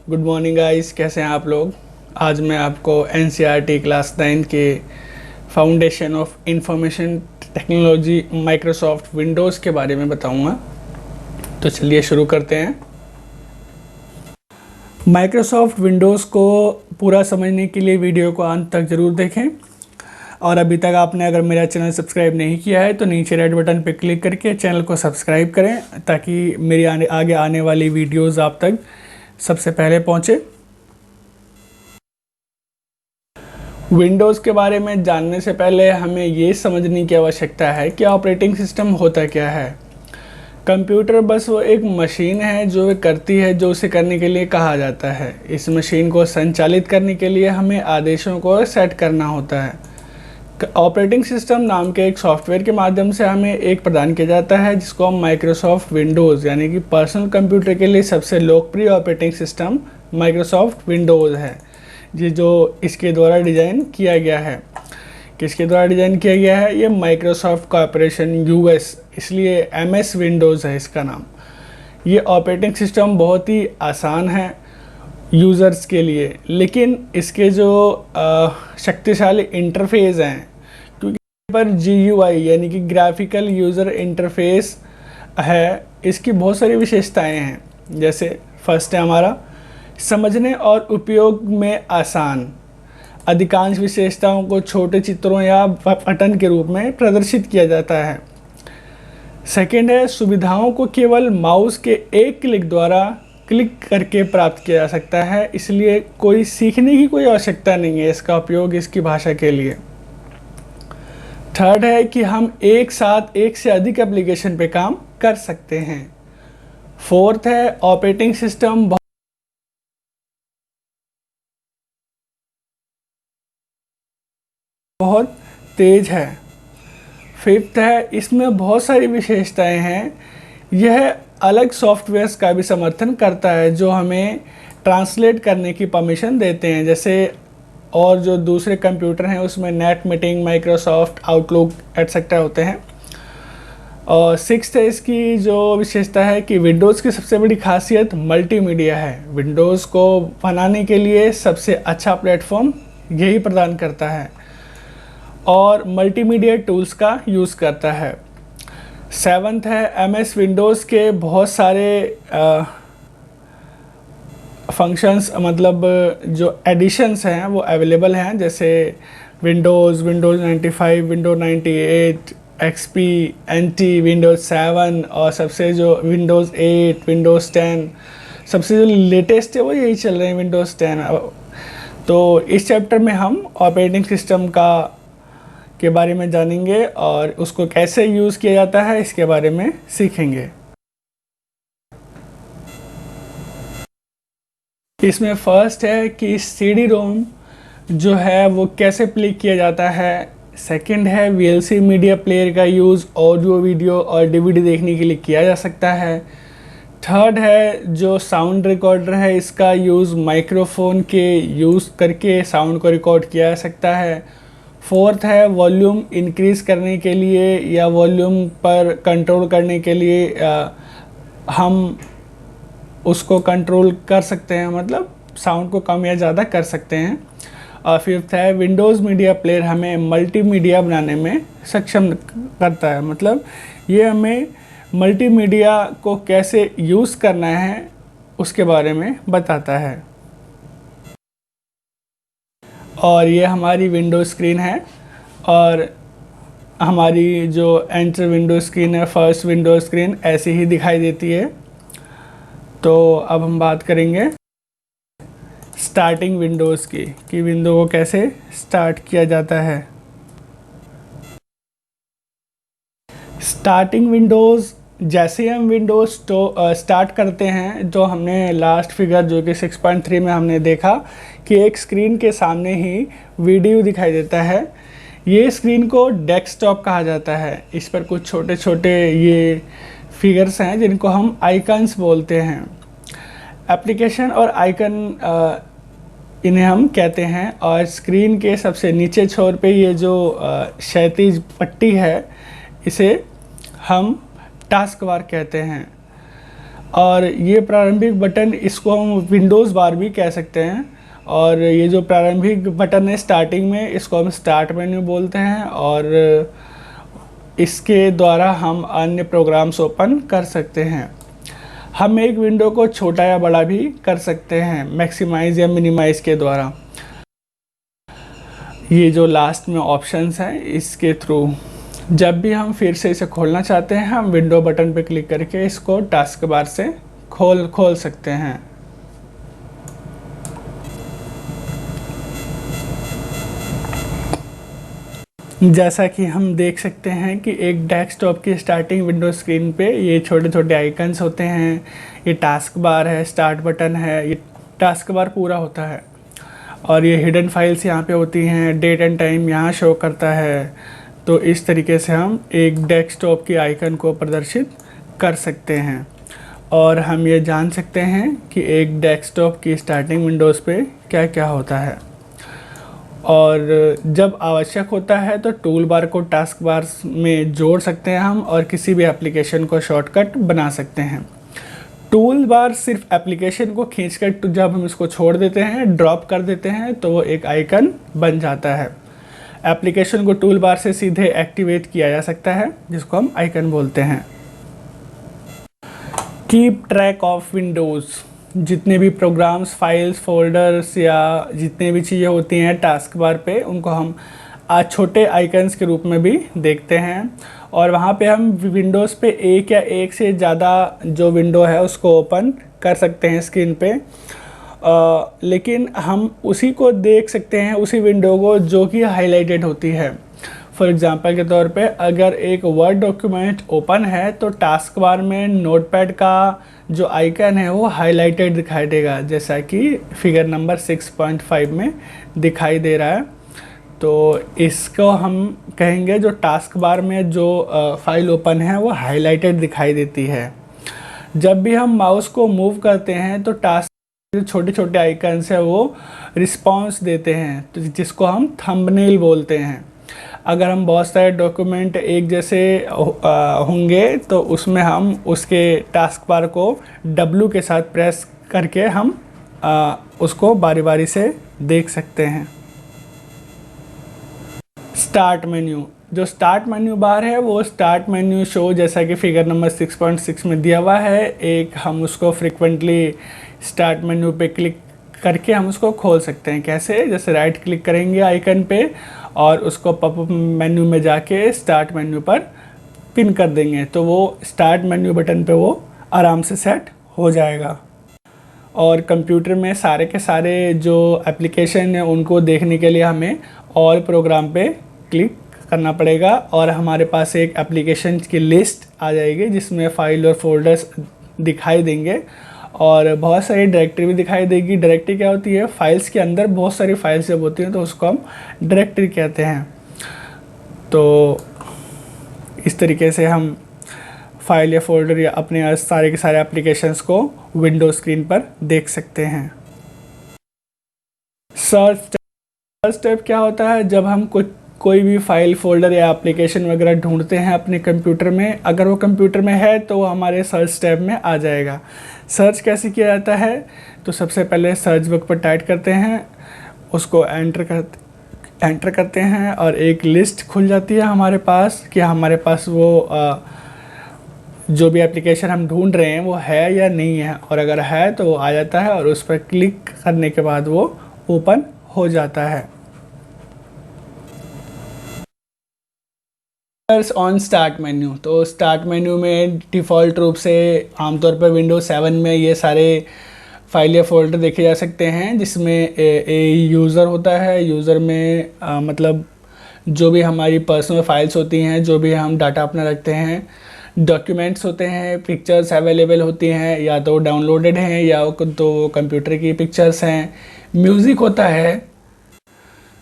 Good morning guys, कैसे हैं आप लोग। आज मैं आपको एनसीईआरटी क्लास 9 के foundation of information technology Microsoft Windows के बारे में बताऊंगा। तो चलिए शुरू करते हैं। माइक्रोसॉफ्ट विंडोज़ को पूरा समझने के लिए वीडियो को अंत तक ज़रूर देखें। और अभी तक आपने अगर मेरा चैनल सब्सक्राइब नहीं किया है तो नीचे रेड बटन पर क्लिक करके चैनल को सब्सक्राइब करें, ताकि मेरी आगे आने वाली वीडियोज़ आप तक सबसे पहले पहुंचे। विंडोज़ के बारे में जानने से पहले हमें ये समझने की आवश्यकता है कि ऑपरेटिंग सिस्टम होता क्या है। कंप्यूटर बस वो एक मशीन है जो वे करती है जो उसे करने के लिए कहा जाता है। इस मशीन को संचालित करने के लिए हमें आदेशों को सेट करना होता है। ऑपरेटिंग सिस्टम नाम के एक सॉफ्टवेयर के माध्यम से हमें एक प्रदान किया जाता है, जिसको हम माइक्रोसॉफ्ट विंडोज़ यानी कि पर्सनल कंप्यूटर के लिए सबसे लोकप्रिय ऑपरेटिंग सिस्टम माइक्रोसॉफ्ट विंडोज़ है, ये जो इसके द्वारा डिज़ाइन किया गया है। किसके द्वारा डिज़ाइन किया गया है? ये माइक्रोसॉफ्ट कॉर्पोरेशन यूएस, इसलिए एमएस विंडोज़ है इसका नाम। ये ऑपरेटिंग सिस्टम बहुत ही आसान है यूज़र्स के लिए, लेकिन इसके जो शक्तिशाली इंटरफेस हैं, पर GUI यानी कि ग्राफिकल यूज़र इंटरफेस है, इसकी बहुत सारी विशेषताएं हैं। जैसे फर्स्ट है हमारा समझने और उपयोग में आसान। अधिकांश विशेषताओं को छोटे चित्रों या बटन के रूप में प्रदर्शित किया जाता है। सेकेंड है सुविधाओं को केवल माउस के एक क्लिक द्वारा क्लिक करके प्राप्त किया जा सकता है, इसलिए कोई सीखने की कोई आवश्यकता नहीं है इसका उपयोग इसकी भाषा के लिए। थर्ड है कि हम एक साथ एक से अधिक एप्लीकेशन पे काम कर सकते हैं। फोर्थ है ऑपरेटिंग सिस्टम बहुत तेज है। फिफ्थ है इसमें बहुत सारी विशेषताएं हैं। यह अलग सॉफ्टवेयर्स का भी समर्थन करता है जो हमें ट्रांसलेट करने की परमिशन देते हैं, जैसे और जो दूसरे कंप्यूटर हैं उसमें net meeting, Microsoft outlook etcetera होते हैं। और सिक्स्थ है इसकी जो विशेषता है कि विंडोज़ की सबसे बड़ी खासियत मल्टीमीडिया है। विंडोज़ को बनाने के लिए सबसे अच्छा प्लेटफॉर्म यही प्रदान करता है और मल्टीमीडिया टूल्स का यूज़ करता है। सेवंथ है एमएस विंडोज़ के बहुत सारे फंक्शंस, मतलब जो एडिशंस हैं वो अवेलेबल हैं, जैसे Windows 95, Windows 98, XP, NT, Windows 7 और सबसे जो विंडोज़ 8, विंडोज़ 10, सबसे जो लेटेस्ट है वो यही चल रहे हैं विंडोज़ 10। तो इस चैप्टर में हम ऑपरेटिंग सिस्टम के बारे में जानेंगे और उसको कैसे यूज़ किया जाता है इसके बारे में सीखेंगे। इसमें फर्स्ट है कि CD-ROM जो है वो कैसे प्ले किया जाता है। सेकंड है VLC मीडिया प्लेयर का यूज़ ऑडियो, वीडियो और DVD देखने के लिए किया जा सकता है। थर्ड है जो साउंड रिकॉर्डर है, इसका यूज़ माइक्रोफोन के यूज़ करके साउंड को रिकॉर्ड किया जा सकता है। फोर्थ है वॉल्यूम इंक्रीज़ करने के लिए या वॉल्यूम पर कंट्रोल करने के लिए हम उसको कंट्रोल कर सकते हैं, मतलब साउंड को कम या ज़्यादा कर सकते हैं। और फिफ्थ है विंडोज़ मीडिया प्लेयर हमें मल्टीमीडिया बनाने में सक्षम करता है, मतलब ये हमें मल्टीमीडिया को कैसे यूज़ करना है उसके बारे में बताता है। और ये हमारी विंडो स्क्रीन है और हमारी जो एंटर विंडो स्क्रीन है, फर्स्ट विंडो स्क्रीन ऐसी ही दिखाई देती है। तो अब हम बात करेंगे स्टार्टिंग विंडोज़ की, कि विंडो को कैसे स्टार्ट किया जाता है। स्टार्टिंग विंडोज़, जैसे हम विंडोज़ स्टार्ट करते हैं, जो हमने लास्ट फिगर जो कि 6.3 में हमने देखा कि एक स्क्रीन के सामने ही वीडियो दिखाई देता है। ये स्क्रीन को डेस्कटॉप कहा जाता है। इस पर कुछ छोटे छोटे ये फिगर्स हैं जिनको हम आइकन्स बोलते हैं। एप्लीकेशन और आइकन इन्हें हम कहते हैं। और स्क्रीन के सबसे नीचे छोर पे ये जो क्षैतिज पट्टी है, इसे हम टास्क बार कहते हैं। और ये प्रारंभिक बटन, इसको हम विंडोज़ बार भी कह सकते हैं। और ये जो प्रारंभिक बटन है स्टार्टिंग में, इसको हम स्टार्ट मेन्यू बोलते हैं। और इसके द्वारा हम अन्य प्रोग्राम्स ओपन कर सकते हैं। हम एक विंडो को छोटा या बड़ा भी कर सकते हैं मैक्सिमाइज या मिनिमाइज के द्वारा। ये जो लास्ट में ऑप्शंस हैं, इसके थ्रू जब भी हम फिर से इसे खोलना चाहते हैं, हम विंडो बटन पर क्लिक करके इसको टास्क बार से खोल सकते हैं। जैसा कि हम देख सकते हैं कि एक डेस्कटॉप की स्टार्टिंग विंडो स्क्रीन पे ये छोटे छोटे आइकन्स होते हैं। ये टास्क बार है, स्टार्ट बटन है, ये टास्क बार पूरा होता है। और ये हिडन फाइल्स यहाँ पे होती हैं, डेट एंड टाइम यहाँ शो करता है। तो इस तरीके से हम एक डेस्कटॉप की आइकन को प्रदर्शित कर सकते हैं। और हम ये जान सकते हैं कि एक डेस्कटॉप की स्टार्टिंग विंडोज़ पे क्या क्या होता है। और जब आवश्यक होता है तो टूल बार को टास्क बार में जोड़ सकते हैं हम, और किसी भी एप्लीकेशन को शॉर्टकट बना सकते हैं। टूल बार सिर्फ एप्लीकेशन को खींचकर जब हम इसको छोड़ देते हैं, ड्रॉप कर देते हैं, तो वो एक आइकन बन जाता है। एप्लीकेशन को टूल बार से सीधे एक्टिवेट किया जा सकता है, जिसको हम आइकन बोलते हैं। कीप ट्रैक ऑफ विंडोज़, जितने भी प्रोग्राम्स, फाइल्स, फोल्डर्स या जितने भी चीज़ें होती हैं टास्क बार पे, उनको हम आज छोटे आइकन्स के रूप में भी देखते हैं। और वहाँ पे हम विंडोज़ पे एक या एक से ज़्यादा जो विंडो है उसको ओपन कर सकते हैं स्क्रीन पे। लेकिन हम उसी को देख सकते हैं, उसी विंडो को जो कि हाईलाइटेड होती है। फॉर एग्ज़ाम्पल के तौर पे अगर एक वर्ड डॉक्यूमेंट ओपन है तो टास्क बार में नोटपैड का जो आइकन है वो हाईलाइटेड दिखाई देगा, जैसा कि फिगर नंबर 6.5 में दिखाई दे रहा है। तो इसको हम कहेंगे जो टास्क बार में जो फाइल ओपन है वो हाईलाइटेड दिखाई देती है। जब भी हम माउस को मूव करते हैं तो टास्क जो छोटे छोटे आइकन्स है वो रिस्पॉन्स देते हैं, तो जिसको हम थंबनेल बोलते हैं। अगर हम बहुत सारे डॉक्यूमेंट एक जैसे होंगे तो उसमें हम उसके टास्क बार को W के साथ प्रेस करके हम उसको बारी बारी से देख सकते हैं। स्टार्ट मेन्यू, जो स्टार्ट मेन्यू बार है वो स्टार्ट मेन्यू शो, जैसा कि फिगर नंबर 6.6 में दिया हुआ है। एक हम उसको फ्रिक्वेंटली स्टार्ट मेन्यू पे क्लिक करके हम उसको खोल सकते हैं। कैसे? जैसे राइट क्लिक करेंगे आइकन पे और उसको पॉपअप मेन्यू में जाके स्टार्ट मेन्यू पर पिन कर देंगे, तो वो स्टार्ट मेन्यू बटन पे वो आराम से सेट हो जाएगा। और कंप्यूटर में सारे के सारे जो एप्लीकेशन है उनको देखने के लिए हमें ऑल प्रोग्राम पे क्लिक करना पड़ेगा, और हमारे पास एक एप्लीकेशन की लिस्ट आ जाएगी जिसमें फ़ाइल और फोल्डर्स दिखाई देंगे और बहुत सारी डायरेक्टरी भी दिखाई देगी। डायरेक्टरी क्या होती है? फाइल्स के अंदर बहुत सारी फाइल्स जब होती हैं तो उसको हम डायरेक्टरी कहते हैं। तो इस तरीके से हम फाइल या फोल्डर या अपने सारे के सारे एप्लीकेशंस को विंडो स्क्रीन पर देख सकते हैं। सर्च स्टेप क्या होता है? जब हम कोई भी फाइल, फोल्डर या एप्लीकेशन वगैरह ढूंढते हैं अपने कंप्यूटर में, अगर वो कंप्यूटर में है तो वो हमारे सर्च टैब में आ जाएगा। सर्च कैसे किया जाता है? तो सबसे पहले सर्च बॉक्स पर टाइप करते हैं, उसको एंटर करते हैं और एक लिस्ट खुल जाती है हमारे पास कि हमारे पास वो जो भी एप्लीकेशन हम ढूंढ रहे हैं वो है या नहीं है, और अगर है तो वो आ जाता है और उस पर क्लिक करने के बाद वो ओपन हो जाता है। ऑन स्टार्ट मेन्यू, तो स्टार्ट मेन्यू में डिफ़ॉल्ट रूप से आमतौर पर विंडोज 7 में ये सारे फाइल या फोल्डर देखे जा सकते हैं, जिसमें यूज़र होता है। यूज़र में मतलब जो भी हमारी पर्सनल फाइल्स होती हैं, जो भी हम डाटा अपना रखते हैं, डॉक्यूमेंट्स होते हैं, पिक्चर्स अवेलेबल होती हैं, या तो डाउनलोडेड हैं या तो कंप्यूटर की पिक्चर्स हैं। म्यूज़िक होता है,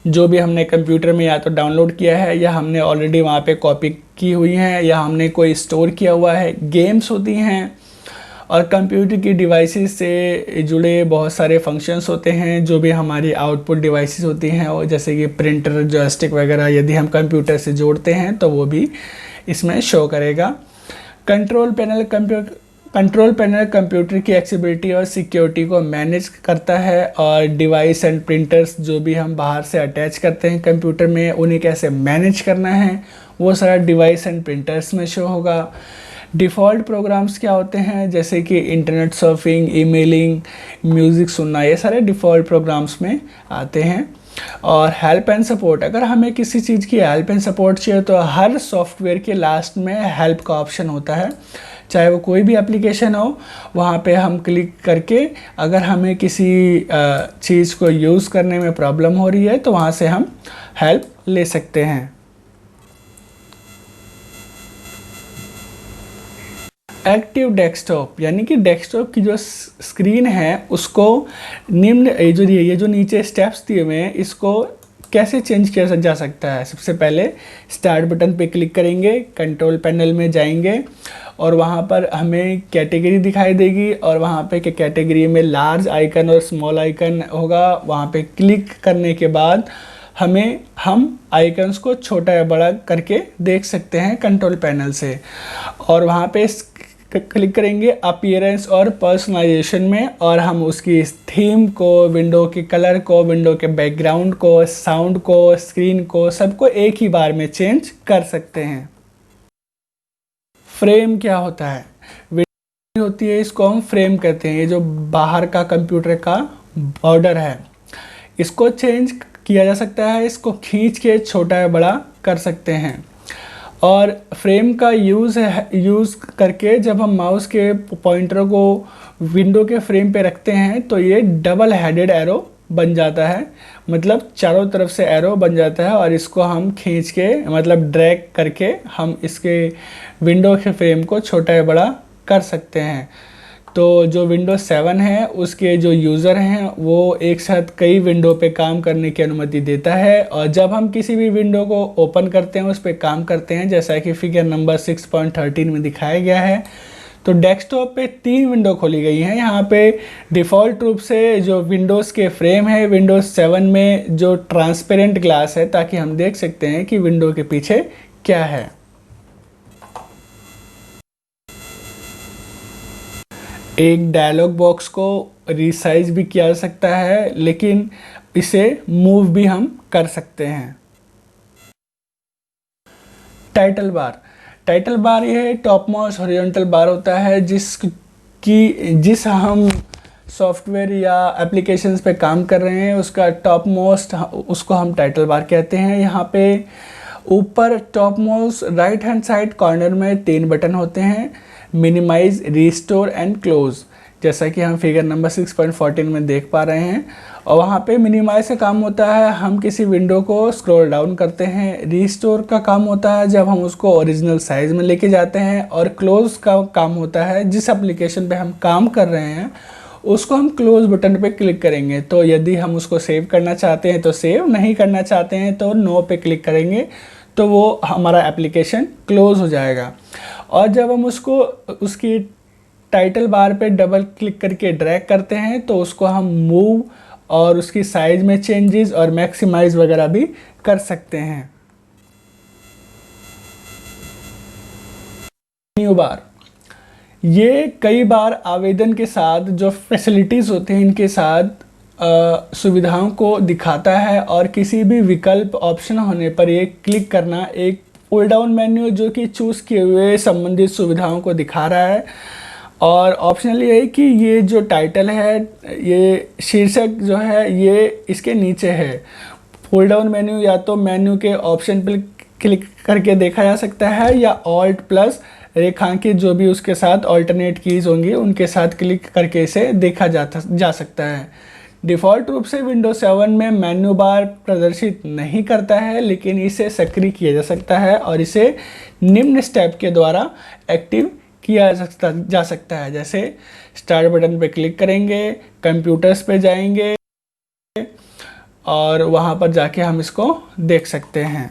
जो भी हमने कंप्यूटर में या तो डाउनलोड किया है या हमने ऑलरेडी वहाँ पे कॉपी की हुई है या हमने कोई स्टोर किया हुआ है। गेम्स होती हैं और कंप्यूटर की डिवाइसेस से जुड़े बहुत सारे फंक्शंस होते हैं जो भी हमारी आउटपुट डिवाइसेस होती हैं, और जैसे कि प्रिंटर, जॉयस्टिक वगैरह यदि हम कंप्यूटर से जोड़ते हैं तो वो भी इसमें शो करेगा। कंट्रोल पैनल कंप्यूटर की एक्सेसिबिलिटी और सिक्योरिटी को मैनेज करता है, और डिवाइस एंड प्रिंटर्स जो भी हम बाहर से अटैच करते हैं कंप्यूटर में उन्हें कैसे मैनेज करना है वो सारा डिवाइस एंड प्रिंटर्स में शो होगा। डिफ़ॉल्ट प्रोग्राम्स क्या होते हैं, जैसे कि इंटरनेट सर्फिंग, ईमेलिंग, म्यूज़िक सुनना, ये सारे डिफ़ॉल्ट प्रोग्राम्स में आते हैं। और हेल्प एंड सपोर्ट, अगर हमें किसी चीज़ की हेल्प एंड सपोर्ट चाहिए तो हर सॉफ्टवेयर के लास्ट में हेल्प का ऑप्शन होता है, चाहे वो कोई भी एप्लीकेशन हो, वहाँ पे हम क्लिक करके अगर हमें किसी चीज़ को यूज़ करने में प्रॉब्लम हो रही है तो वहाँ से हम हेल्प ले सकते हैं। एक्टिव डेस्कटॉप, यानी कि डेस्कटॉप की जो स्क्रीन है उसको ये जो नीचे स्टेप्स दिए हुए हैं इसको कैसे चेंज किया जा सकता है। सबसे पहले स्टार्ट बटन पे क्लिक करेंगे, कंट्रोल पैनल में जाएंगे और वहाँ पर हमें कैटेगरी दिखाई देगी, और वहाँ पे कैटेगरी में लार्ज आइकन और स्मॉल आइकन होगा। वहाँ पे क्लिक करने के बाद हम आइकन्स को छोटा या बड़ा करके देख सकते हैं कंट्रोल पैनल से। और वहाँ पे क्लिक करेंगे अपीयरेंस और पर्सनलाइजेशन में, और हम उसकी थीम को, विंडो के कलर को, विंडो के बैकग्राउंड को, साउंड को, स्क्रीन को, सबको एक ही बार में चेंज कर सकते हैं। फ्रेम क्या होता है, विंडो होती है, इसको हम फ्रेम कहते हैं। ये जो बाहर का कंप्यूटर का बॉर्डर है इसको चेंज किया जा सकता है, इसको खींच के छोटा या बड़ा कर सकते हैं। और फ्रेम का यूज़ करके जब हम माउस के पॉइंटर को विंडो के फ्रेम पे रखते हैं तो ये डबल हेडेड एरो बन जाता है, मतलब चारों तरफ से एरो बन जाता है, और इसको हम खींच के मतलब ड्रैग करके हम इसके विंडो के फ्रेम को छोटा या बड़ा कर सकते हैं। तो जो विंडोज़ 7 है उसके जो यूज़र हैं वो एक साथ कई विंडो पे काम करने की अनुमति देता है, और जब हम किसी भी विंडो को ओपन करते हैं उस पर काम करते हैं, जैसा कि फिगर नंबर 6.13 में दिखाया गया है। तो डेस्कटॉप पे 3 विंडो खोली गई हैं। यहाँ पे डिफ़ॉल्ट रूप से जो विंडोज़ के फ्रेम है, विंडोज़ 7 में जो ट्रांसपेरेंट ग्लास है, ताकि हम देख सकते हैं कि विंडो के पीछे क्या है। एक डायलॉग बॉक्स को रिसाइज भी किया जा सकता है, लेकिन इसे मूव भी हम कर सकते हैं। टाइटल बार ये टॉप मोस्ट हॉरिजॉन्टल बार होता है जिस हम सॉफ्टवेयर या एप्लीकेशंस पे काम कर रहे हैं उसका टॉप मोस्ट, उसको हम टाइटल बार कहते हैं। यहाँ पे ऊपर top most right hand side corner में 3 बटन होते हैं, मिनिमाइज, रिस्टोर एंड क्लोज, जैसा कि हम फिगर नंबर 6.14 में देख पा रहे हैं। और वहाँ पे मिनिमाइज का काम होता है हम किसी विंडो को स्क्रॉल डाउन करते हैं, रिस्टोर का काम होता है जब हम उसको ओरिजिनल साइज में लेके जाते हैं, और क्लोज का काम होता है जिस एप्लीकेशन पे हम काम कर रहे हैं उसको हम क्लोज बटन पे क्लिक करेंगे। तो यदि हम उसको सेव करना चाहते हैं तो सेव, नहीं करना चाहते हैं तो नो पे क्लिक करेंगे, तो वो हमारा एप्लीकेशन क्लोज हो जाएगा। और जब हम उसकी टाइटल बार पे डबल क्लिक करके ड्रैग करते हैं तो उसको हम मूव और उसकी साइज में चेंजेस और मैक्सिमाइज वगैरह भी कर सकते हैं। मेन्यू बार, ये कई बार आवेदन के साथ जो फैसिलिटीज़ होते हैं इनके साथ सुविधाओं को दिखाता है, और किसी भी विकल्प ऑप्शन होने पर ये क्लिक करना एक पुल डाउन मेन्यू जो कि चूज़ किए हुए संबंधित सुविधाओं को दिखा रहा है। और ऑप्शनल ये है कि ये जो टाइटल है, ये शीर्षक जो है ये इसके नीचे है। पुल डाउन मेन्यू या तो मेन्यू के ऑप्शन पर क्लिक करके देखा जा सकता है, या ऑल्ट प्लस रेखांकित जो भी उसके साथ ऑल्टरनेट कीज़ होंगी उनके साथ क्लिक करके इसे देखा जा सकता है। डिफ़ॉल्ट रूप से विंडोज 7 में मेन्यू बार प्रदर्शित नहीं करता है, लेकिन इसे सक्रिय किया जा सकता है और इसे निम्न स्टेप के द्वारा एक्टिव किया जा सकता है। जैसे स्टार्ट बटन पे क्लिक करेंगे, कंप्यूटर्स पे जाएंगे और वहाँ पर जाके हम इसको देख सकते हैं।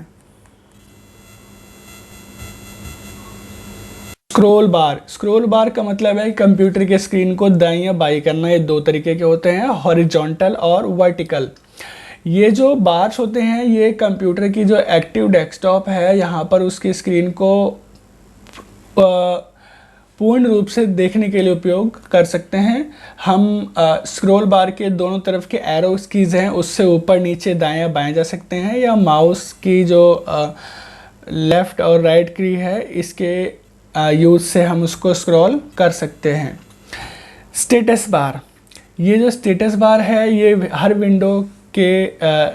स्क्रॉल बार का मतलब है कंप्यूटर के स्क्रीन को दाईं या बाईं करना। ये दो तरीके के होते हैं, हॉरिजॉन्टल और वर्टिकल। ये जो बार्स होते हैं ये कंप्यूटर की जो एक्टिव डेस्कटॉप है यहाँ पर उसकी स्क्रीन को पूर्ण रूप से देखने के लिए उपयोग कर सकते हैं। हम स्क्रॉल बार के दोनों तरफ के एरो कीज़ हैं उससे ऊपर नीचे दाएं बाएं जा सकते हैं, या माउस की जो लेफ़्ट और राइट की है इसके यूज़ से हम उसको स्क्रॉल कर सकते हैं। स्टेटस बार, ये जो स्टेटस बार है ये हर विंडो के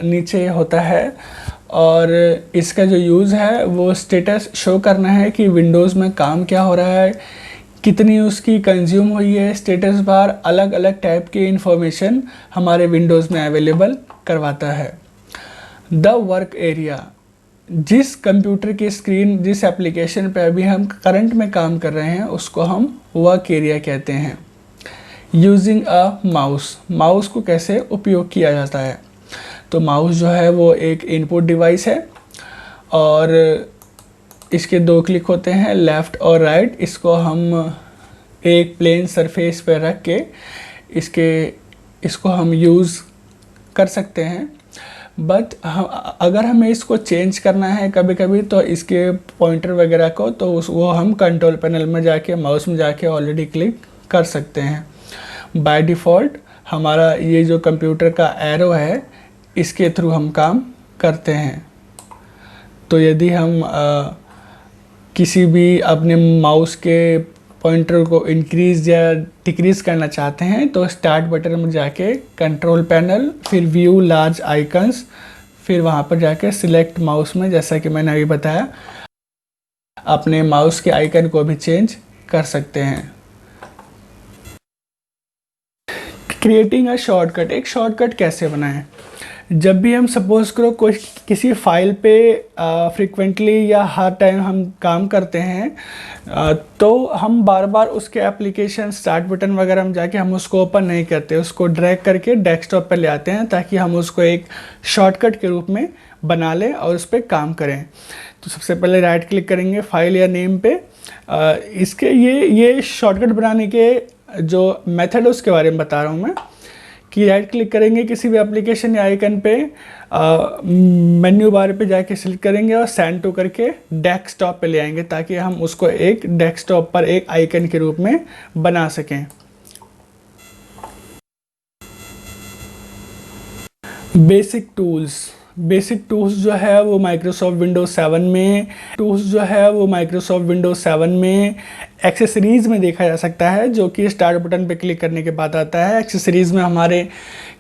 नीचे होता है और इसका जो यूज़ है वो स्टेटस शो करना है कि विंडोज़ में काम क्या हो रहा है, कितनी उसकी कंज्यूम हुई है। स्टेटस बार अलग अलग टाइप की इंफॉर्मेशन हमारे विंडोज़ में अवेलेबल करवाता है। द वर्क एरिया, जिस कंप्यूटर की स्क्रीन जिस एप्लीकेशन पे अभी हम करंट में काम कर रहे हैं उसको हम वर्क एरिया कहते हैं। यूजिंग अ माउस, माउस को कैसे उपयोग किया जाता है, तो माउस जो है वो एक इनपुट डिवाइस है और इसके दो क्लिक होते हैं लेफ़्ट और राइट। इसको हम एक प्लेन सरफेस पर रख के इसको हम यूज़ कर सकते हैं। बट अगर हमें इसको चेंज करना है कभी कभी तो इसके पॉइंटर वगैरह को तो वो हम कंट्रोल पैनल में जाके माउस में जाके ऑलरेडी क्लिक कर सकते हैं। बाय डिफ़ॉल्ट हमारा ये जो कंप्यूटर का एरो है इसके थ्रू हम काम करते हैं। तो यदि हम किसी भी अपने माउस के पॉइंटर को इंक्रीज़ या डिक्रीज़ करना चाहते हैं तो स्टार्ट बटन में जाके कंट्रोल पैनल, फिर व्यू लार्ज आइकन्स, फिर वहाँ पर जाके सिलेक्ट माउस में, जैसा कि मैंने अभी बताया, अपने माउस के आइकन को भी चेंज कर सकते हैं। क्रिएटिंग अ शॉर्टकट, एक शॉर्टकट कैसे बनाएं। जब भी हम सपोज़ करो कोई किसी फाइल पे फ्रिक्वेंटली या हर टाइम हम काम करते हैं तो हम बार बार उसके एप्लीकेशन स्टार्ट बटन वगैरह में जाके हम उसको ओपन नहीं करते, उसको ड्रैग करके डेस्कटॉप पे ले आते हैं ताकि हम उसको एक शॉर्टकट के रूप में बना लें और उस पर काम करें। तो सबसे पहले राइट क्लिक करेंगे फाइल या नेम पे। इसके ये शॉर्टकट बनाने के जो मेथड है उसके बारे में बता रहा हूँ मैं, कि राइट क्लिक करेंगे किसी भी एप्लीकेशन या आइकन पे, मेन्यू बार पे जाके सिलेक्ट करेंगे और सेंड टू करके डेस्कटॉप पे ले आएंगे ताकि हम उसको एक डेस्कटॉप पर एक आइकन के रूप में बना सकें। बेसिक टूल्स जो है वो माइक्रोसॉफ्ट विंडोज़ 7 में एक्सेसरीज़ में देखा जा सकता है, जो कि स्टार्ट बटन पे क्लिक करने के बाद आता है। एक्सेसरीज़ में हमारे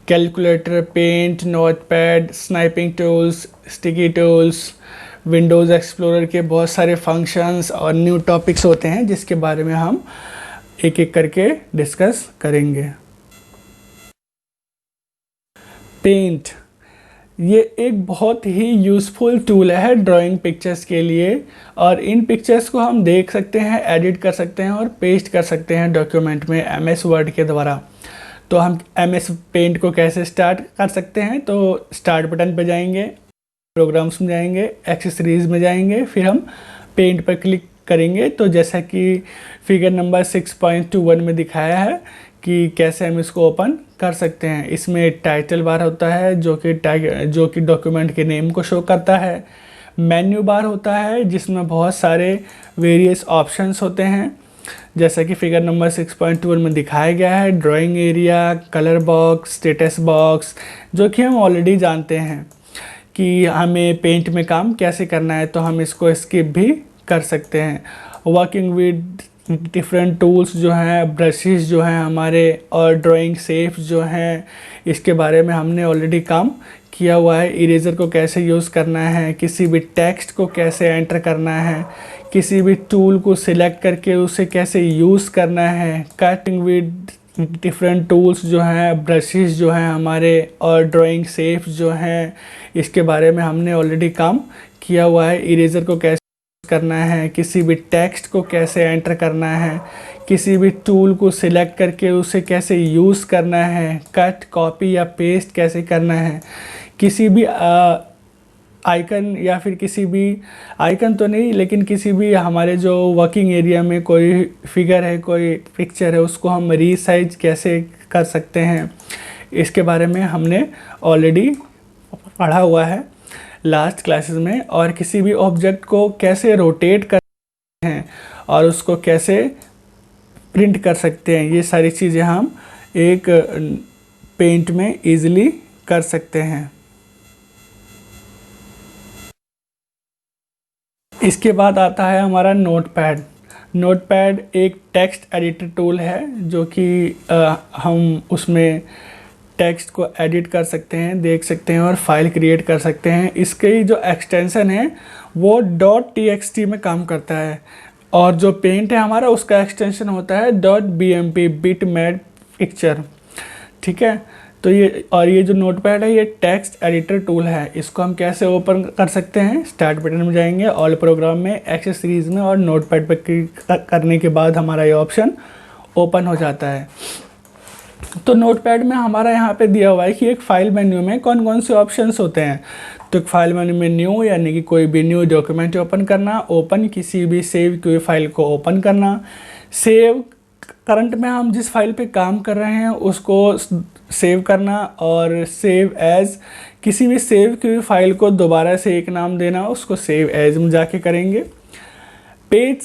calculator, paint, notepad, snipping tools, sticky tools, Windows Explorer के बहुत सारे फंक्शंस और न्यू टॉपिक्स होते हैं जिसके बारे में हम एक एक करके डिस्कस करेंगे। पेंट, ये एक बहुत ही यूज़फुल टूल है ड्राइंग पिक्चर्स के लिए, और इन पिक्चर्स को हम देख सकते हैं, एडिट कर सकते हैं और पेस्ट कर सकते हैं डॉक्यूमेंट में MS वर्ड के द्वारा। तो हम MS पेंट को कैसे स्टार्ट कर सकते हैं, तो स्टार्ट बटन पे जाएंगे, प्रोग्राम्स में जाएंगे, एक्सेसरीज़ में जाएंगे, फिर हम पेंट पर क्लिक करेंगे। तो जैसा कि फिगर नंबर 6.21 में दिखाया है कि कैसे हम इसको ओपन कर सकते हैं। इसमें टाइटल बार होता है जो कि डॉक्यूमेंट के नेम को शो करता है। मेन्यू बार होता है जिसमें बहुत सारे वेरियस ऑप्शंस होते हैं, जैसा कि फिगर नंबर 6.21 में दिखाया गया है। Drawing area, colour box, status box, जो कि हम ऑलरेडी जानते हैं कि हमें पेंट में काम कैसे करना है, तो हम इसको स्किप भी कर सकते हैं। वर्किंग विद डिफरेंट टूल्स जो हैं, ब्रशेस जो हैं हमारे, और ड्राइंग शेप्स जो हैं, इसके बारे में हमने ऑलरेडी काम किया हुआ है। इरेजर को कैसे यूज़ करना है, किसी भी टेक्स्ट को कैसे एंटर करना है, किसी भी टूल को सिलेक्ट करके उसे कैसे यूज़ करना है। कटिंग विद डिफरेंट टूल्स जो हैं, ब्रशेस जो हैं हमारे, और ड्राइंग शेप्स जो हैं, इसके बारे में हमने ऑलरेडी काम किया हुआ है। इरेजर को कैसे करना है, किसी भी टेक्स्ट को कैसे एंटर करना है, किसी भी टूल को सिलेक्ट करके उसे कैसे यूज़ करना है, कट, कॉपी या पेस्ट कैसे करना है, किसी भी आइकन या फिर किसी भी आइकन तो नहीं, लेकिन किसी भी हमारे जो वर्किंग एरिया में कोई फिगर है, कोई पिक्चर है, उसको हम रीसाइज कैसे कर सकते हैं, इसके बारे में हमने ऑलरेडी पढ़ा हुआ है लास्ट क्लासेस में। और किसी भी ऑब्जेक्ट को कैसे रोटेट करते हैं और उसको कैसे प्रिंट कर सकते हैं, ये सारी चीज़ें हम एक पेंट में इजीली कर सकते हैं। इसके बाद आता है हमारा नोटपैड। नोटपैड एक टेक्स्ट एडिटर टूल है जो कि हम उसमें टेक्स्ट को एडिट कर सकते हैं, देख सकते हैं और फाइल क्रिएट कर सकते हैं। इसके जो एक्सटेंशन है वो .txt में काम करता है, और जो पेंट है हमारा उसका एक्सटेंशन होता है .bmp बिटमैप पिक्चर। ठीक है, तो ये जो नोटपैड है ये टेक्स्ट एडिटर टूल है। इसको हम कैसे ओपन कर सकते हैं, स्टार्ट बटन में जाएंगे, ऑल प्रोग्राम में, एक्सेसरीज में, और नोटपैड पर क्लिक करने के बाद हमारा ये ऑप्शन ओपन हो जाता है। तो नोटपैड में हमारा यहाँ पे दिया हुआ है कि एक फाइल मेन्यू में कौन कौन से ऑप्शंस होते हैं। तो फाइल मेन्यू में न्यू यानी कि कोई भी न्यू डॉक्यूमेंट ओपन करना, ओपन किसी भी सेव की हुई फाइल को ओपन करना, सेव करंट में हम जिस फाइल पे काम कर रहे हैं उसको सेव करना, और सेव एज किसी भी सेव की हुई फाइल को दोबारा से एक नाम देना, उसको सेव एज में जाके करेंगे। पेज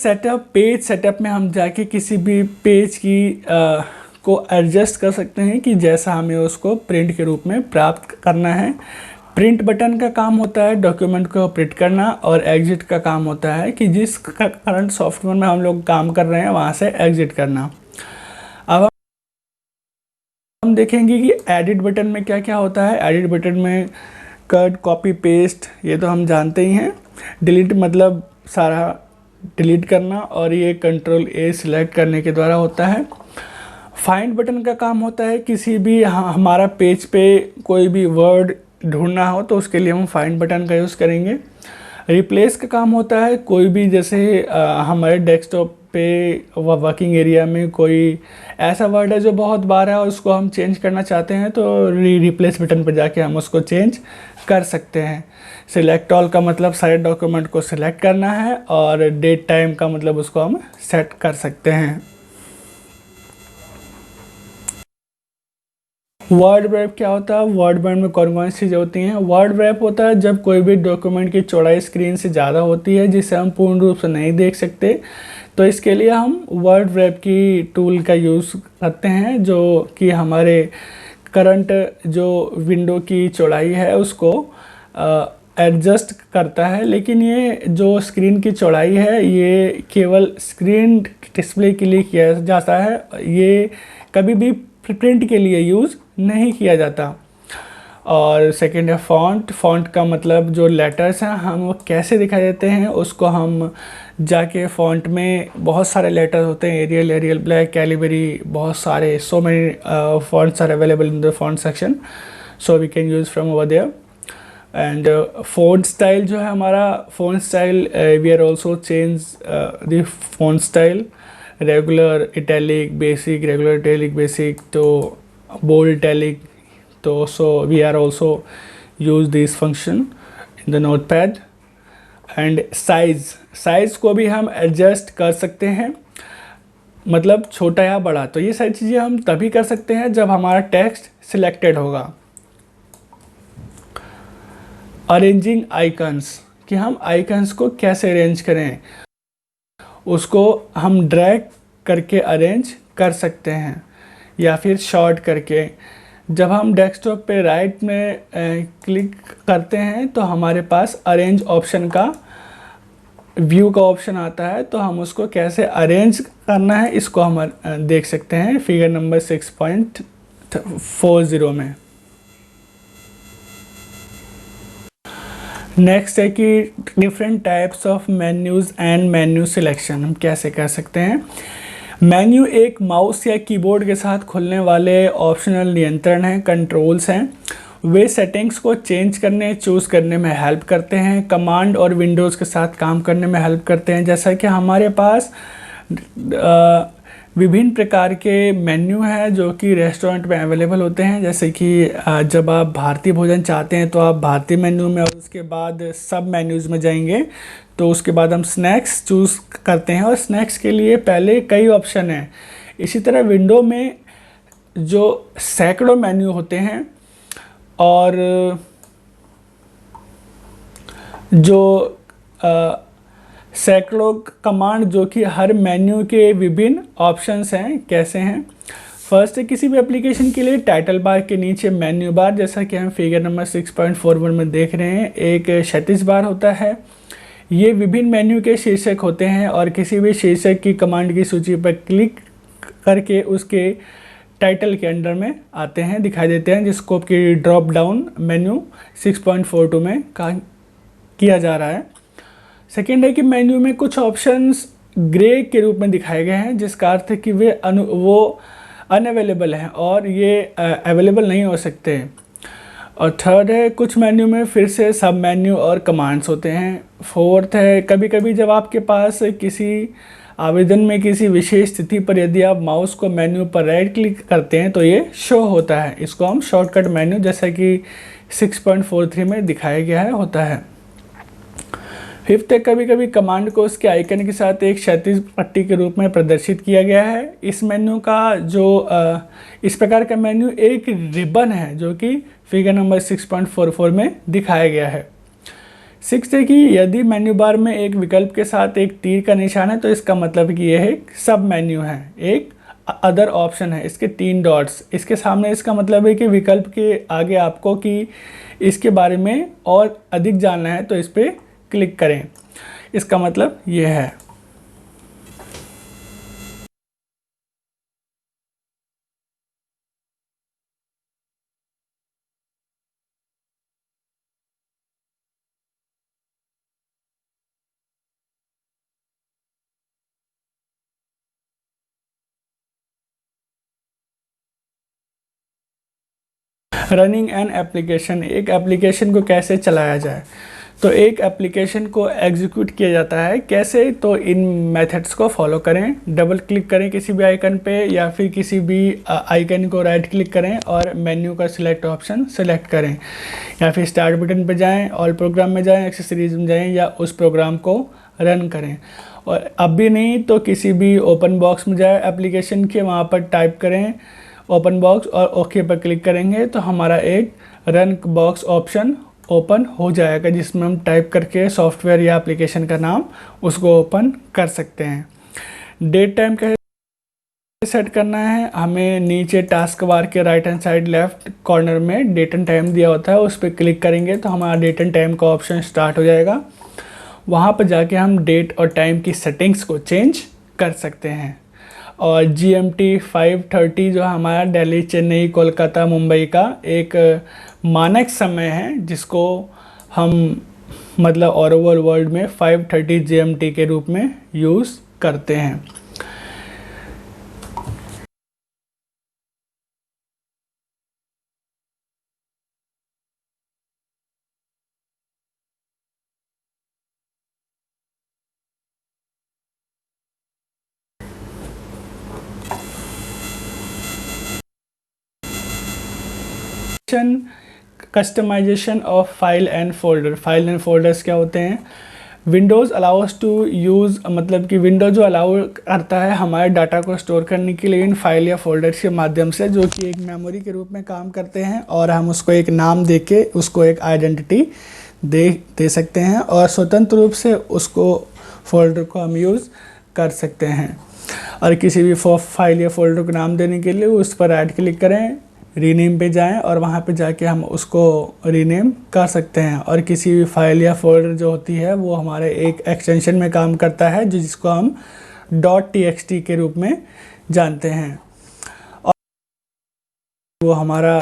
सेटअप में हम जाके किसी भी पेज की को एडजस्ट कर सकते हैं कि जैसा हमें उसको प्रिंट के रूप में प्राप्त करना है। प्रिंट बटन का काम होता है डॉक्यूमेंट को प्रिंट करना, और एग्जिट का काम होता है कि जिस करंट सॉफ्टवेयर में हम लोग काम कर रहे हैं वहाँ से एग्जिट करना। अब हम देखेंगे कि एडिट बटन में क्या क्या होता है। एडिट बटन में कट, कॉपी, पेस्ट ये तो हम जानते ही हैं। डिलीट मतलब सारा डिलीट करना, और ये Ctrl+A सिलेक्ट करने के द्वारा होता है। फाइंड बटन का काम होता है किसी भी हमारा पेज पे कोई भी वर्ड ढूंढना हो तो उसके लिए हम फाइंड बटन का यूज़ करेंगे। रिप्लेस का काम होता है कोई भी, जैसे हमारे डेस्कटॉप पे वर्किंग एरिया में कोई ऐसा वर्ड है जो बहुत बार है और उसको हम चेंज करना चाहते हैं, तो रिप्लेस बटन पर जाके हम उसको चेंज कर सकते हैं। सिलेक्ट ऑल का मतलब सारे डॉक्यूमेंट को सिलेक्ट करना है, और डेट टाइम का मतलब उसको हम सेट कर सकते हैं। वर्ड रैप क्या होता है, वर्ड रैप में कौन कौन सी चीज़ें होती हैं। वर्ड रैप होता है जब कोई भी डॉक्यूमेंट की चौड़ाई स्क्रीन से ज़्यादा होती है जिसे हम पूर्ण रूप से नहीं देख सकते, तो इसके लिए हम वर्ड रैप की टूल का यूज़ करते हैं, जो कि हमारे करंट जो विंडो की चौड़ाई है उसको एडजस्ट करता है। लेकिन ये जो स्क्रीन की चौड़ाई है ये केवल स्क्रीन डिस्प्ले के लिए किया जाता है, ये कभी भी प्रिंट के लिए यूज़ नहीं किया जाता। और सेकंड है फ़ॉन्ट का मतलब जो लेटर्स हैं हम वो कैसे दिखाई देते हैं, उसको हम जाके फ़ॉन्ट में बहुत सारे लेटर होते हैं, एरियल, ब्लैक, कैलिबरी, बहुत सारे, so many fonts are available in the font section, so we can use from over there. And font style जो है हमारा, font style we are also change the font style, regular, italic, basic, regular, italic, basic, तो bold, italic, so we are also use this function in the notepad। and size को भी हम adjust कर सकते हैं, मतलब छोटा या बड़ा। तो ये सारी चीज़ें हम तभी कर सकते हैं जब हमारा टेक्स्ट सिलेक्टेड होगा। अरेंजिंग आइकन्स, कि हम आइकन्स को कैसे अरेंज करें, उसको हम ड्रैग करके अरेंज कर सकते हैं या फिर शॉर्ट करके। जब हम डेस्कटॉप पे राइट में क्लिक करते हैं तो हमारे पास अरेंज ऑप्शन का व्यू का ऑप्शन आता है, तो हम उसको कैसे अरेंज करना है इसको हम देख सकते हैं फिगर नंबर 6.40 में। नेक्स्ट है कि different types of menus and menu selection हम कैसे कर सकते हैं। मेन्यू एक माउस या कीबोर्ड के साथ खुलने वाले ऑप्शनल नियंत्रण हैं, कंट्रोल्स हैं। वे सेटिंग्स को चेंज करने, चूज़ करने में हेल्प करते हैं, कमांड और विंडोज़ के साथ काम करने में हेल्प करते हैं। जैसा कि हमारे पास विभिन्न प्रकार के मेन्यू हैं जो कि रेस्टोरेंट में अवेलेबल होते हैं। जैसे कि जब आप भारतीय भोजन चाहते हैं तो आप भारतीय मेन्यू में, और उसके बाद सब मेन्यूज़ में जाएंगे तो उसके बाद हम स्नैक्स चूज़ करते हैं, और स्नैक्स के लिए पहले कई ऑप्शन हैं। इसी तरह विंडो में जो सैकड़ों मेन्यू होते हैं, और जो सैकड़ों कमांड जो कि हर मेन्यू के विभिन्न ऑप्शंस हैं। कैसे हैं? फर्स्ट है, किसी भी एप्लीकेशन के लिए टाइटल बार के नीचे मेन्यू बार, जैसा कि हम फिगर नंबर 6.41 में देख रहे हैं, एक क्षैतिज बार होता है। ये विभिन्न मेन्यू के शीर्षक होते हैं, और किसी भी शीर्षक की कमांड की सूची पर क्लिक करके उसके टाइटल के अंडर में आते हैं, दिखाई देते हैं, जिसको की ड्रॉप डाउन मेन्यू 6.42 में किया जा रहा है। सेकेंड है कि मेन्यू में कुछ ऑप्शंस ग्रे के रूप में दिखाए गए हैं, जिसका अर्थ है कि वो अनअवेलेबल हैं और ये अवेलेबल नहीं हो सकते। और थर्ड है, कुछ मेन्यू में फिर से सब मेन्यू और कमांड्स होते हैं। फोर्थ है, कभी कभी जब आपके पास किसी आवेदन में किसी विशेष स्थिति पर यदि आप माउस को मेन्यू पर राइट क्लिक करते हैं तो ये शो होता है। इसको हम शॉर्टकट मेन्यू, जैसा कि 6.43 में दिखाया गया है, होता है। फिफ्थ है, कभी कभी कमांड को उसके आइकन के साथ एक क्षैतिज पट्टी के रूप में प्रदर्शित किया गया है। इस मेन्यू का इस प्रकार का मेन्यू एक रिबन है, जो कि फिगर नंबर 6.44 में दिखाया गया है। सिक्स्थ है कि यदि मेन्यू बार में एक विकल्प के साथ एक तीर का निशान है तो इसका मतलब कि यह एक सब मेन्यू है, एक अदर ऑप्शन है। इसके 3 डॉट्स इसके सामने, इसका मतलब है कि विकल्प के आगे आपको कि इसके बारे में और अधिक जानना है तो इस पर क्लिक करें। इसका मतलब ये है। रनिंग एन एप्लीकेशन, एक एप्लीकेशन को कैसे चलाया जाए। तो एक एप्लीकेशन को एग्जीक्यूट किया जाता है कैसे, तो इन मेथड्स को फॉलो करें। डबल क्लिक करें किसी भी आइकन पे, या फिर किसी भी आइकन को राइट क्लिक करें और मेन्यू का सिलेक्ट ऑप्शन सेलेक्ट करें, या फिर स्टार्ट बटन पर जाएं, ऑल प्रोग्राम में जाएं, एक्सेसरीज में जाएं, या उस प्रोग्राम को रन करें। और अब भी नहीं तो किसी भी ओपन बॉक्स में जाए एप्लीकेशन के, वहाँ पर टाइप करें ओपन बॉक्स और ओके पर क्लिक करेंगे तो हमारा एक रन बॉक्स ऑप्शन ओपन हो जाएगा, जिसमें हम टाइप करके सॉफ्टवेयर या एप्लीकेशन का नाम उसको ओपन कर सकते हैं। डेट टाइम कैसे सेट करना है, हमें नीचे टास्क बार के right hand side left corner में डेट एंड टाइम दिया होता है, उस पर क्लिक करेंगे तो हमारा डेट एंड टाइम का ऑप्शन स्टार्ट हो जाएगा। वहाँ पर जाके हम डेट और टाइम की सेटिंग्स को चेंज कर सकते हैं। और GMT 5:30 जो हमारा दिल्ली, चेन्नई, कोलकाता, मुंबई का एक मानक समय है, जिसको हम मतलब ओवरऑल वर्ल्ड में 5:30 GMT के रूप में यूज़ करते हैं। Customization of file and folder. File and folders क्या होते हैं? विंडोज़ अलाउस टू यूज़, मतलब कि विंडो जो अलाउ करता है हमारे डाटा को स्टोर करने के लिए इन फाइल या फोल्डर्स के माध्यम से, जो कि एक मेमोरी के रूप में काम करते हैं, और हम उसको एक नाम दे के उसको एक आइडेंटिटी दे सकते हैं, और स्वतंत्र रूप से उसको फोल्डर को हम यूज़ कर सकते हैं। और किसी भी फाइल या फोल्डर को नाम देने के लिए उस पर राइट क्लिक करें, रीनेम पे जाएं, और वहाँ पे जाके हम उसको रीनेम कर सकते हैं। और किसी भी फाइल या फोल्डर जो होती है वो हमारे एक एक्सटेंशन में काम करता है, जिसको हम .txt के रूप में जानते हैं। और वो हमारा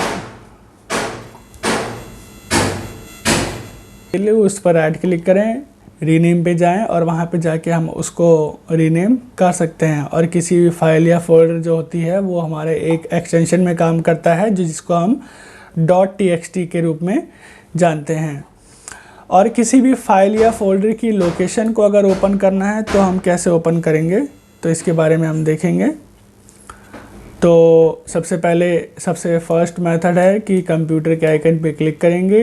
उस पर राइट क्लिक करें, रीनेम पे जाएं, और वहाँ पे जाके हम उसको रीनेम कर सकते हैं। और किसी भी फाइल या फोल्डर जो होती है वो हमारे एक एक्सटेंशन में काम करता है, जिसको हम .txt के रूप में जानते हैं। और किसी भी फाइल या फोल्डर की लोकेशन को अगर ओपन करना है तो हम कैसे ओपन करेंगे, तो इसके बारे में हम देखेंगे। तो सबसे फर्स्ट मेथड है कि कंप्यूटर के आइकन पे क्लिक करेंगे,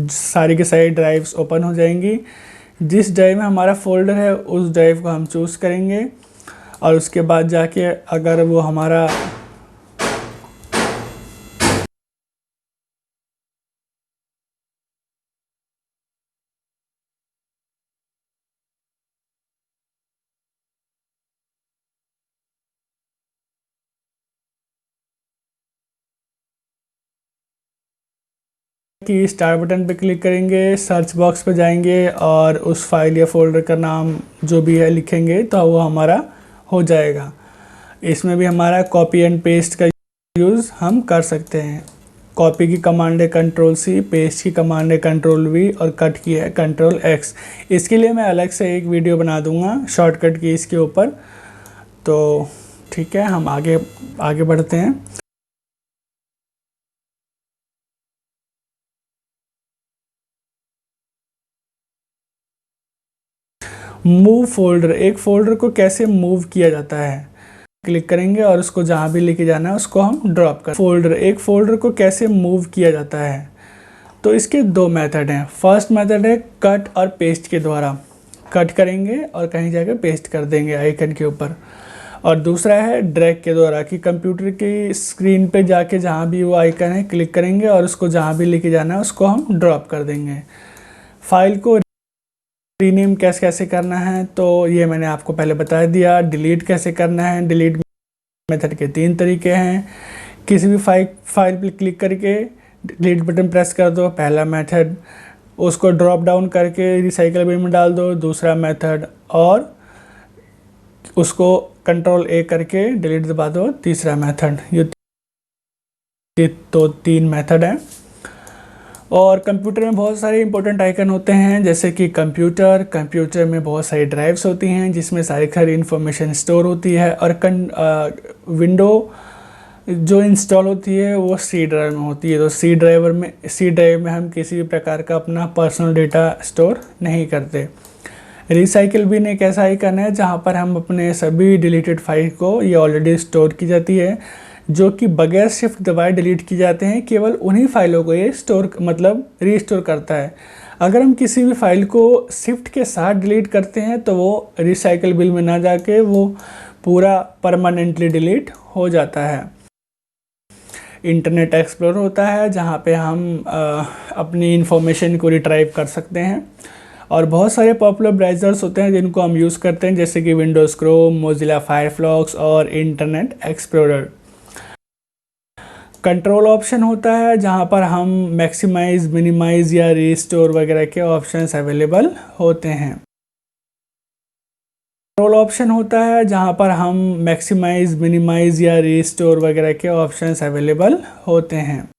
सारी की सारी ड्राइव्स ओपन हो जाएंगी। जिस ड्राइव में हमारा फोल्डर है उस ड्राइव को हम चूज़ करेंगे और उसके बाद जाके अगर वो हमारा कि स्टार बटन पे क्लिक करेंगे, सर्च बॉक्स पे जाएंगे और उस फाइल या फोल्डर का नाम जो भी है लिखेंगे तो वो हमारा हो जाएगा। इसमें भी हमारा कॉपी एंड पेस्ट का यूज़ हम कर सकते हैं। कॉपी की कमांड है कंट्रोल सी, पेस्ट की कमांड है कंट्रोल वी और कट की है कंट्रोल एक्स। इसके लिए मैं अलग से एक वीडियो बना दूंगा शॉर्टकट की इसके ऊपर। तो ठीक है, हम आगे बढ़ते हैं। मूव फोल्डर, एक फोल्डर को कैसे मूव किया जाता है। क्लिक करेंगे और उसको जहाँ भी लेके जाना है उसको हम ड्रॉप कर। फोल्डर, एक फोल्डर को कैसे मूव किया जाता है, तो इसके दो मेथड हैं। फर्स्ट मेथड है कट और पेस्ट के द्वारा, कट करेंगे और कहीं जाकर पेस्ट कर देंगे आइकन के ऊपर। और दूसरा है ड्रैग के द्वारा कि कंप्यूटर की स्क्रीन पे जाके जहाँ भी वो आइकन है क्लिक करेंगे और उसको जहाँ भी लेके जाना है उसको हम ड्रॉप कर देंगे। फाइल को रीनेम कैसे करना है तो ये मैंने आपको पहले बता दिया। डिलीट कैसे करना है, डिलीट मेथड के 3 तरीके हैं। किसी भी फाइल पर क्लिक करके डिलीट बटन प्रेस कर दो, पहला मेथड। उसको ड्रॉप डाउन करके रिसाइकल बिन में डाल दो, दूसरा मेथड। और उसको कंट्रोल ए करके डिलीट दबा दो, तीसरा मेथड। ये तो 3 मेथड हैं। और कंप्यूटर में बहुत सारे इंपॉर्टेंट आइकन होते हैं, जैसे कि कंप्यूटर में बहुत सारी ड्राइव्स होती हैं जिसमें सारी इंफॉर्मेशन स्टोर होती है। और विंडो जो इंस्टॉल होती है वो सी ड्राइव में होती है। तो सी ड्राइव में हम किसी भी प्रकार का अपना पर्सनल डेटा स्टोर नहीं करते। रिसाइकिल बिन एक ऐसा आइकन है जहाँ पर हम अपने सभी डिलीटेड फाइल को, ये ऑलरेडी स्टोर की जाती है, जो कि बगैर शिफ्ट दबाए डिलीट की जाते हैं, केवल उन्हीं फाइलों को ये रीस्टोर करता है। अगर हम किसी भी फाइल को शिफ्ट के साथ डिलीट करते हैं तो वो रिसाइकिल बिन में ना जाके वो पूरा परमानेंटली डिलीट हो जाता है। इंटरनेट एक्सप्लोरर होता है जहाँ पे हम अपनी इंफॉर्मेशन को रिट्राइव कर सकते हैं। और बहुत सारे पॉपुलर ब्राउज़र्स होते हैं जिनको हम यूज़ करते हैं, जैसे कि विंडोज़ क्रोम, मोजिला फायरफॉक्स और इंटरनेट एक्सप्लोरर। कंट्रोल ऑप्शन होता है जहाँ पर हम मैक्सिमाइज़, मिनिमाइज़ या रीस्टोर वगैरह के ऑप्शंस अवेलेबल होते हैं। कंट्रोल ऑप्शन होता है जहाँ पर हम मैक्सिमाइज़, मिनिमाइज़ या रीस्टोर वगैरह के ऑप्शंस अवेलेबल होते हैं।